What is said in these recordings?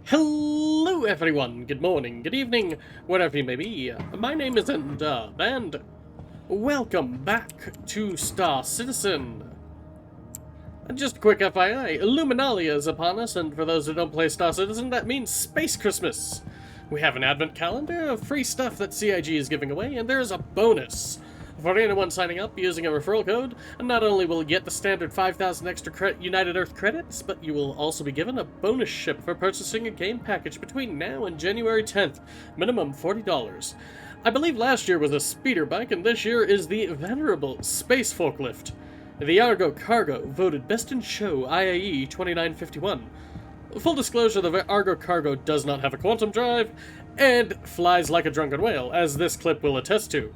Hello everyone, good morning, good evening, whatever you may be. My name is Endub, and welcome back to Star Citizen. And just a quick FYI, luminalia is upon us, and for those who don't play Star Citizen, that means Space Christmas. We have an advent calendar of free stuff that CIG is giving away, and there is a bonus. For anyone signing up using a referral code, not only will you get the standard 5,000 extra United Earth credits, but you will also be given a bonus ship for purchasing a game package between now and January 10th, minimum $40. I believe last year was a speeder bike, and this year is the venerable space forklift. The Argo Cargo, voted Best in Show IAE 2951. Full disclosure, the Argo Cargo does not have a quantum drive, and flies like a drunken whale, as this clip will attest to.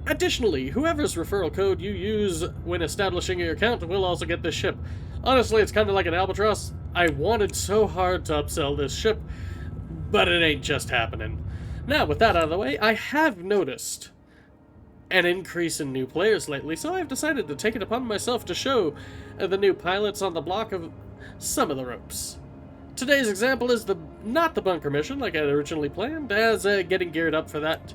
Additionally, whoever's referral code you use when establishing your account will also get this ship. Honestly, it's kind of like an albatross. I wanted so hard to upsell this ship, but it ain't just happening. Now, with that out of the way, I have noticed an increase in new players lately, so I've decided to take it upon myself to show the new pilots on the block of some of the ropes. Today's example is not the bunker mission like I had originally planned, as getting geared up for that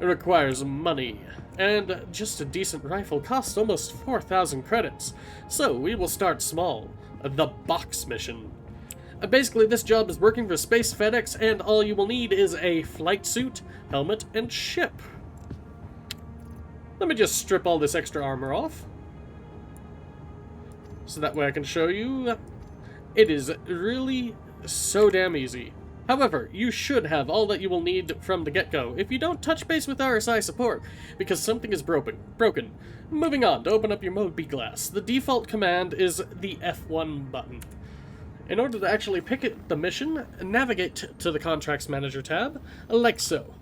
requires money. And just a decent rifle costs almost 4,000 credits, so we will start small. The box mission. Basically, this job is working for Space FedEx, and all you will need is a flight suit, helmet, and ship. Let me just strip all this extra armor off, so that way I can show you. It is really so damn easy. However, you should have all that you will need from the get-go if you don't touch base with RSI support, because something is broken. Moving on, to open up your Moby glass, the default command is the F1 button. In order to actually pick the mission, navigate to the Contracts Manager tab, like so.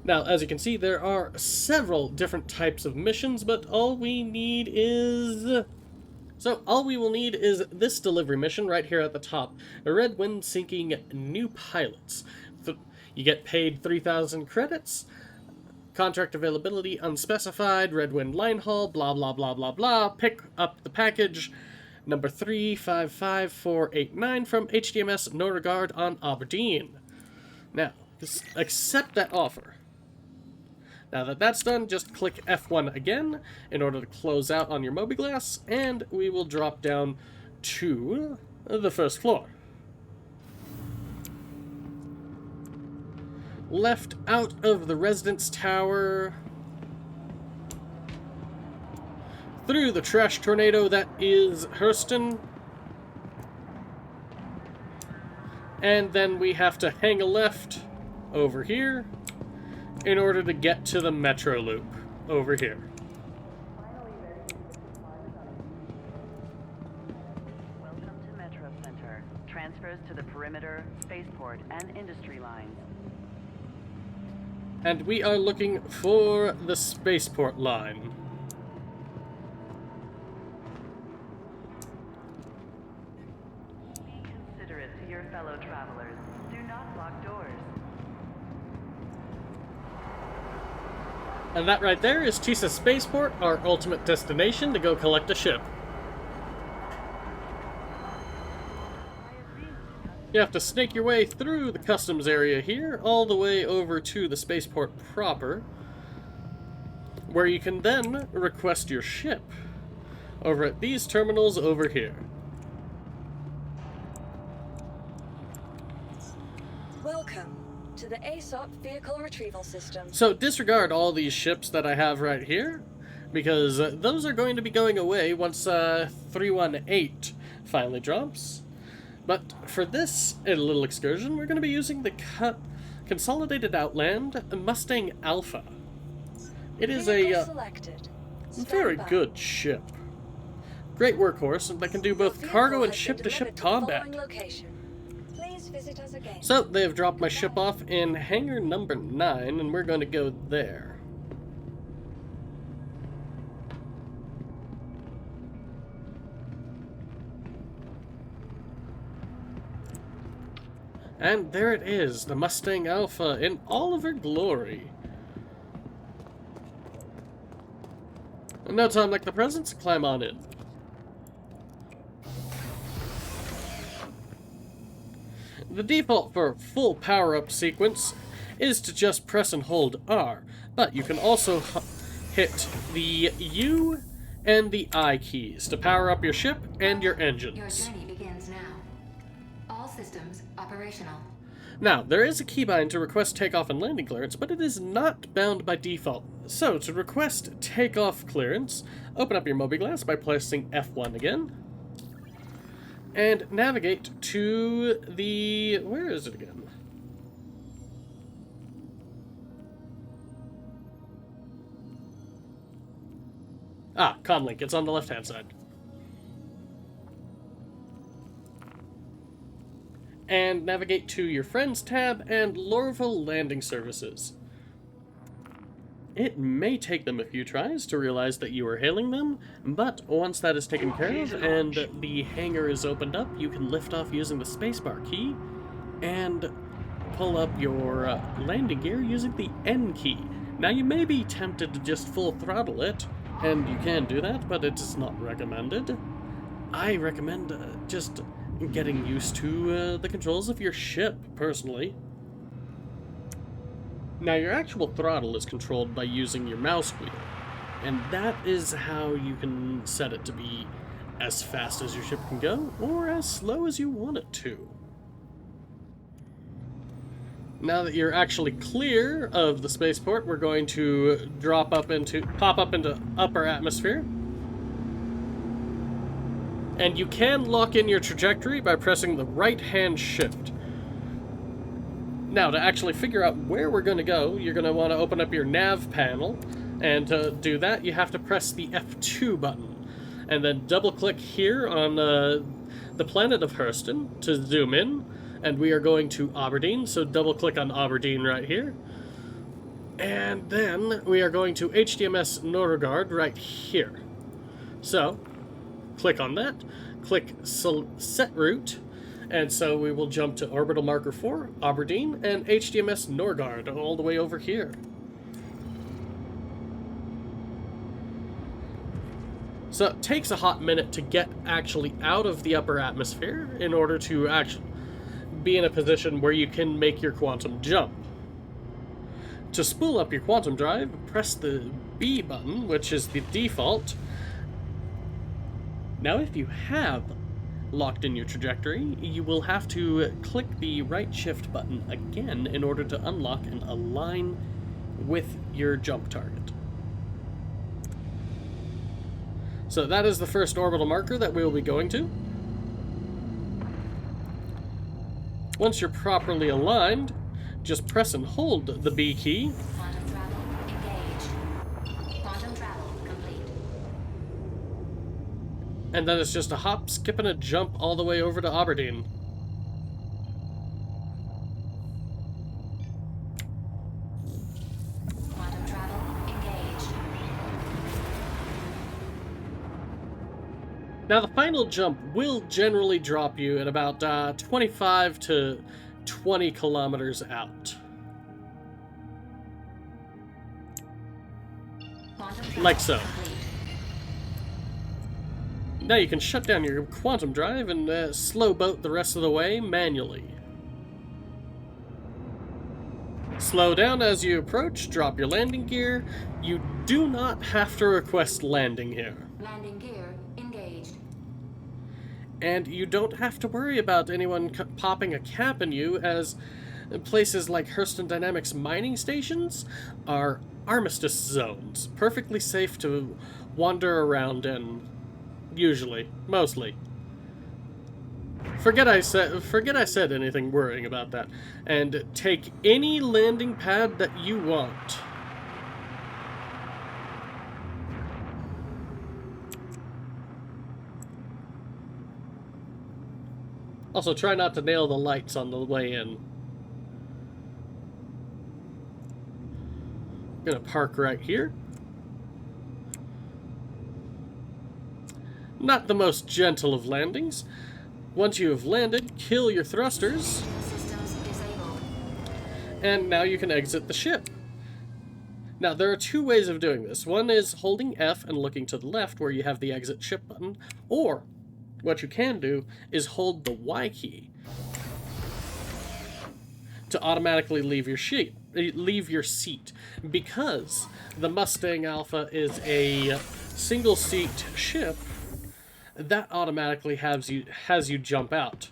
Now, as you can see, there are several different types of missions, but all we need is... all we will need is this delivery mission right here at the top. Red Wind Sinking New Pilots. You get paid 3,000 credits. Contract availability unspecified. Red Wind Line Haul, blah blah blah blah blah. Pick up the package number 355489 from HDMS Norregard on Aberdeen. Now, just accept that offer. Now that that's done, just click F1 again in order to close out on your Moby glass, and we will drop down to the first floor. Left out of the residence tower, through the trash tornado that is Hurston, and then we have to hang a left over here in order to get to the metro loop over here. Welcome to Metro Center. Transfers to the perimeter, spaceport, and industry lines. And we are looking for the spaceport line. Be considerate to your fellow travelers. Do not block doors. And that right there is Tisa Spaceport, our ultimate destination to go collect a ship. You have to snake your way through the customs area here, all the way over to the spaceport proper, where you can then request your ship over at these terminals over here. Welcome to the AIISC vehicle retrieval system. So disregard all these ships that I have right here, because those are going to be going away once 318 finally drops. But for this little excursion, we're going to be using the Consolidated Outland Mustang Alpha. It is a very good ship. Great workhorse that can do both cargo and ship-to-ship combat. So, they have dropped my ship off in hangar number 9, and we're going to go there. And there it is, the Mustang Alpha in all of her glory. No time like the present, climb on in. The default for full power-up sequence is to just press and hold R, but you can also hit the U and the I keys to power up your ship and your engines. Your journey begins now. All systems operational. Now, there is a keybind to request takeoff and landing clearance, but it is not bound by default. So, to request takeoff clearance, open up your Mobiglass by pressing F1 again, and navigate to the... where is it again? Ah, Comlink. It's on the left-hand side. And navigate to your Friends tab and Lorville Landing Services. It may take them a few tries to realize that you are hailing them, but once that is taken care of and the hangar is opened up, you can lift off using the spacebar key and pull up your landing gear using the N key. Now, you may be tempted to just full throttle it, and you can do that, but it is not recommended. I recommend just getting used to the controls of your ship, personally. Now, your actual throttle is controlled by using your mouse wheel, and that is how you can set it to be as fast as your ship can go, or as slow as you want it to. Now that you're actually clear of the spaceport, we're going to pop up into upper atmosphere. And you can lock in your trajectory by pressing the right-hand shift. Now, to actually figure out where we're going to go, you're going to want to open up your nav panel, and to do that, you have to press the F2 button, and then double-click here on the planet of Hurston to zoom in, and we are going to Aberdeen, so double-click on Aberdeen right here, and then we are going to HDMS Norgard right here. So, click on that, click Set Route, and so we will jump to Orbital Marker 4, Aberdeen, and HDMS Norgard all the way over here. So it takes a hot minute to get actually out of the upper atmosphere in order to actually be in a position where you can make your quantum jump. To spool up your quantum drive, press the B button, which is the default. Now, if you have locked in your trajectory, you will have to click the right shift button again in order to unlock and align with your jump target. So that is the first orbital marker that we will be going to. Once you're properly aligned, just press and hold the B key. Quantum travel engaged. Quantum travel complete. And then it's just a hop, skip, and a jump all the way over to Aberdeen. Quantum travel engaged. Now, the final jump will generally drop you at about 25 to 20 kilometers out. Quantum travel Like so. complete. Now you can shut down your quantum drive and slow boat the rest of the way manually. Slow down as you approach, drop your landing gear. You do not have to request landing here. Landing gear engaged. And you don't have to worry about anyone popping a cap in you, as places like Hurston Dynamics mining stations are armistice zones, perfectly safe to wander around in. Usually. Mostly. Forget I said anything worrying about that. And take any landing pad that you want. Also, try not to nail the lights on the way in. I'm gonna park right here. Not the most gentle of landings. Once you have landed, kill your thrusters, Systems disabled. and now you can exit the ship. Now, there are two ways of doing this. One is holding F and looking to the left where you have the exit ship button, or what you can do is hold the Y key. to automatically leave your seat, because the Mustang Alpha is a single seat ship. That automatically has you jump out.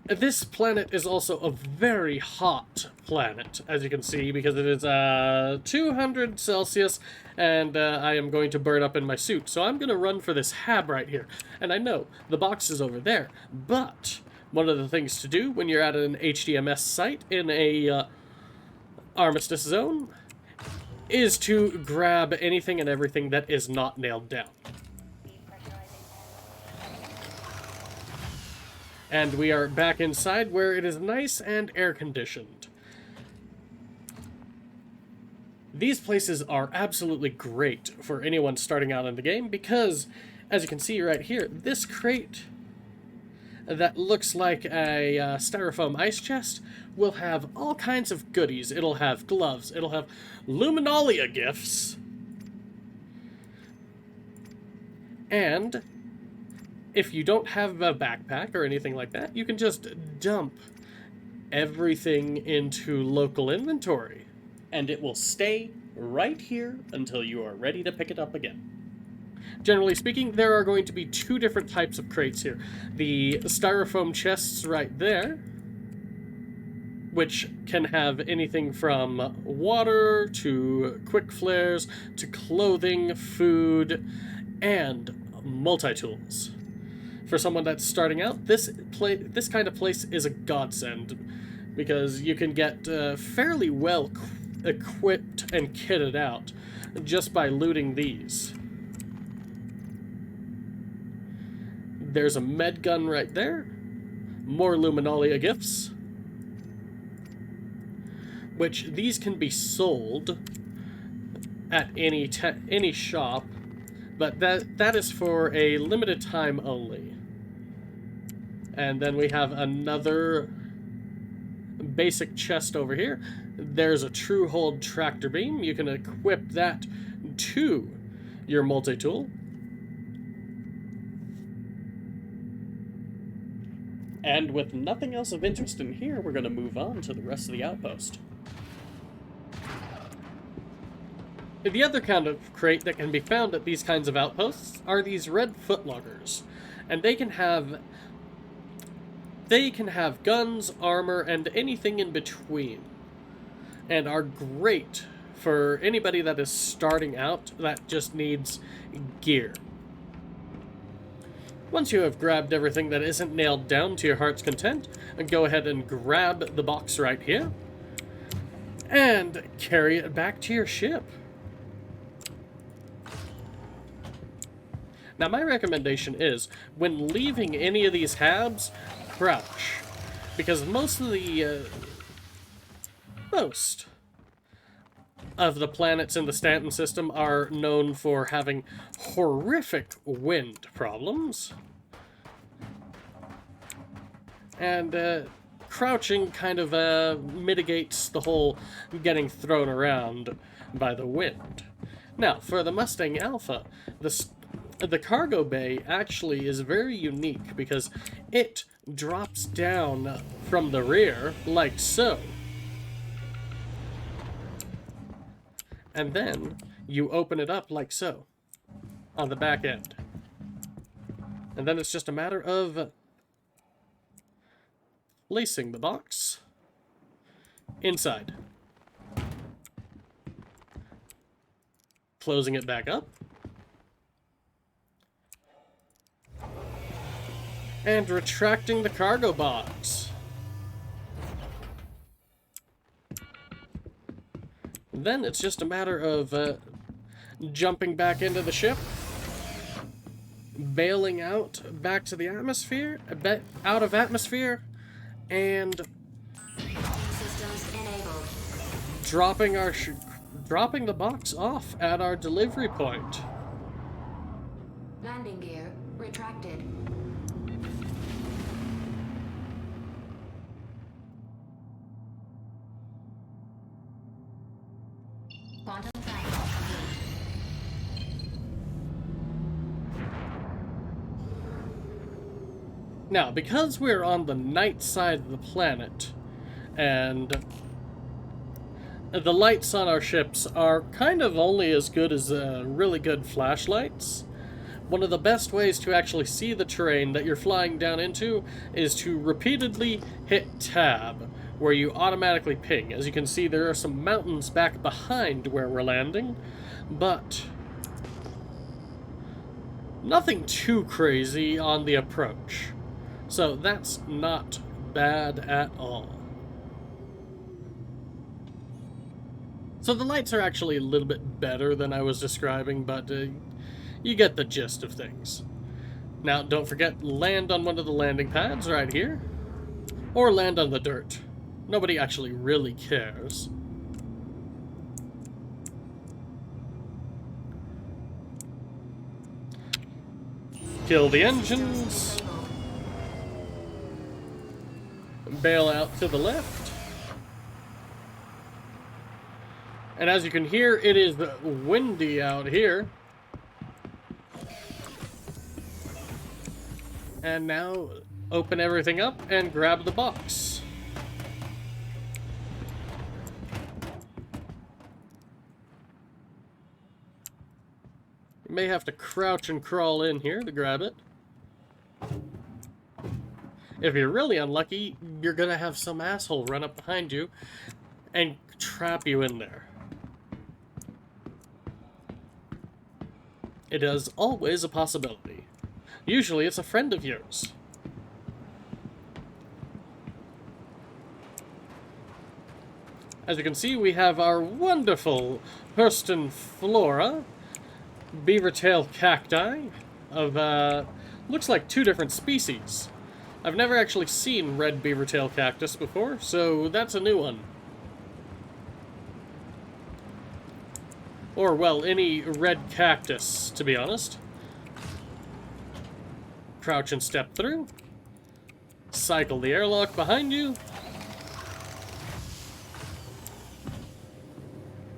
This planet is also a very hot planet, as you can see, because it is 200 Celsius, and I am going to burn up in my suit. So I'm going to run for this hab right here. And I know the box is over there, but one of the things to do when you're at an HDMS site in a armistice zone is to grab anything and everything that is not nailed down. And we are back inside where it is nice and air-conditioned. These places are absolutely great for anyone starting out in the game because, as you can see right here, this crate that looks like a styrofoam ice chest will have all kinds of goodies. It'll have gloves, it'll have luminalia gifts, and if you don't have a backpack or anything like that, you can just dump everything into local inventory, and it will stay right here until you are ready to pick it up again. Generally speaking, there are going to be two different types of crates here. The styrofoam chests right there, which can have anything from water to quick flares to clothing, food, and multi-tools. For someone that's starting out, this kind of place is a godsend because you can get fairly well equipped and kitted out just by looting these. There's a med gun right there, more luminalia gifts, which these can be sold at any shop, but that is for a limited time only. And then we have another basic chest over here. There's a true hold tractor beam. You can equip that to your multi-tool. And with nothing else of interest in here, we're going to move on to the rest of the outpost. The other kind of crate that can be found at these kinds of outposts are these red footloggers. And they can have guns, armor, and anything in between. And are great for anybody that is starting out that just needs gear. Once you have grabbed everything that isn't nailed down to your heart's content, go ahead and grab the box right here and carry it back to your ship. Now, my recommendation is, when leaving any of these habs, crouch, because most of the planets in the Stanton system are known for having horrific wind problems, and crouching kind of mitigates the whole getting thrown around by the wind. Now, for the Mustang Alpha, the cargo bay actually is very unique because it drops down from the rear like so. And then you open it up like so on the back end. And then it's just a matter of placing the box inside, closing it back up, and retracting the cargo box. Then it's just a matter of jumping back into the ship, bailing out back to the atmosphere, out of atmosphere, and Systems enabled. dropping the box off at our delivery point. Landing gear retracted. Quantum triangle complete. Now, because we're on the night side of the planet, and the lights on our ships are kind of only as good as really good flashlights, one of the best ways to actually see the terrain that you're flying down into is to repeatedly hit tab, where you automatically ping. As you can see, there are some mountains back behind where we're landing, but nothing too crazy on the approach. So that's not bad at all. So the lights are actually a little bit better than I was describing, but you get the gist of things. Now, don't forget, land on one of the landing pads right here, or land on the dirt. Nobody actually really cares. Kill the engines. Bail out to the left. And as you can hear, it is windy out here. And now, open everything up and grab the box. You may have to crouch and crawl in here to grab it. If you're really unlucky, you're gonna have some asshole run up behind you and trap you in there. It is always a possibility. Usually it's a friend of yours. As you can see, we have our wonderful Hurston flora, beaver-tail cacti of, looks like 2 different species. I've never actually seen red beaver-tail cactus before, so that's a new one. Or, well, any red cactus, to be honest. Crouch and step through. Cycle the airlock behind you.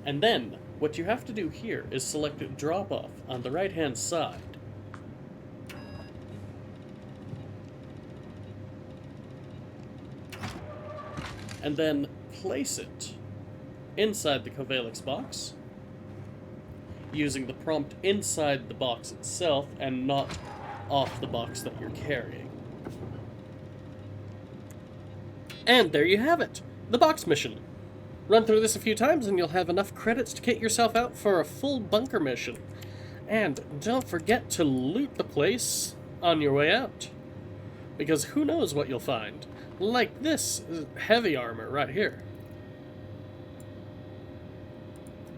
And then, what you have to do here is select drop-off on the right-hand side. And then place it inside the Covalix box, using the prompt inside the box itself and not off the box that you're carrying. And there you have it, the box mission. Run through this a few times and you'll have enough credits to kit yourself out for a full bunker mission. And don't forget to loot the place on your way out, because who knows what you'll find. Like this heavy armor right here.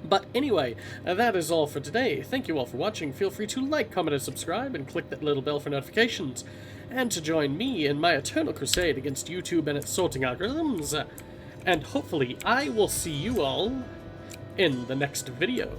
But anyway, that is all for today. Thank you all for watching. Feel free to like, comment, and subscribe, and click that little bell for notifications. And to join me in my eternal crusade against YouTube and its sorting algorithms. And hopefully I will see you all in the next video.